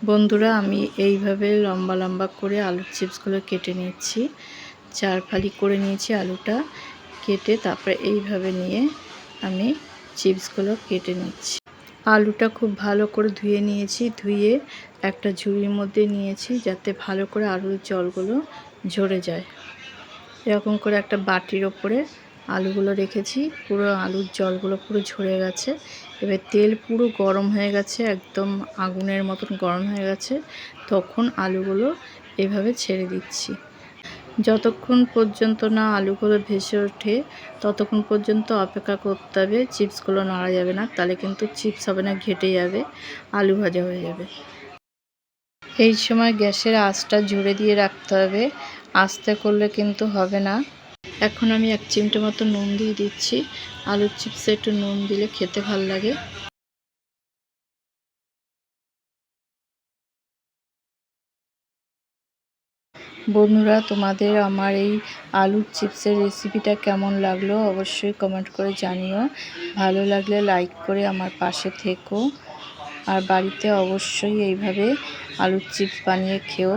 বন্ধুরা, আমি এইভাবে লম্বা লম্বা করে আলুর চিপসগুলো কেটে নিচ্ছি। 4 ফালি করে নিয়েছি আলুটা কেটে, তারপরে এইভাবে নিয়ে আমি চিপসগুলো কেটে নিচ্ছি। আলুটা খুব ভালো করে ধুয়ে নিয়েছি। ধুয়ে একটা ঝুড়ির মধ্যে নিয়েছি যাতে ভালো করে আলুর জলগুলো ঝরে যায়। এরকম করে একটা বাটির ওপরে আলুগুলো রেখেছি। পুরো আলুর জলগুলো পুরো ঝরে গেছে। এবার তেল পুরো গরম হয়ে গেছে, একদম আগুনের মতন গরম হয়ে গেছে। তখন আলুগুলো এভাবে ছেড়ে দিচ্ছি। যতক্ষণ পর্যন্ত না আলুগুলো ভেসে ওঠে ততক্ষণ পর্যন্ত অপেক্ষা করতে হবে। চিপসগুলো নাড়া যাবে না, তাহলে কিন্তু চিপস হবে না, ঘেটে যাবে, আলু ভাজা হয়ে যাবে। এই সময় গ্যাসের আঁচটা জোরে দিয়ে রাখতে হবে, আস্তে করলে কিন্তু হবে না। এখন আমি 1 চিমটে মতো নুন দিয়ে দিচ্ছি। আলুর চিপসে একটু নুন দিলে খেতে ভালো লাগে। বন্ধুরা, তোমাদের আমার এই আলুর চিপসের রেসিপিটা কেমন লাগলো অবশ্যই কমেন্ট করে জানিও। ভালো লাগলে লাইক করে আমার পাশে থেকো। আর বাড়িতে অবশ্যই এইভাবে আলুর চিপস বানিয়ে খেও।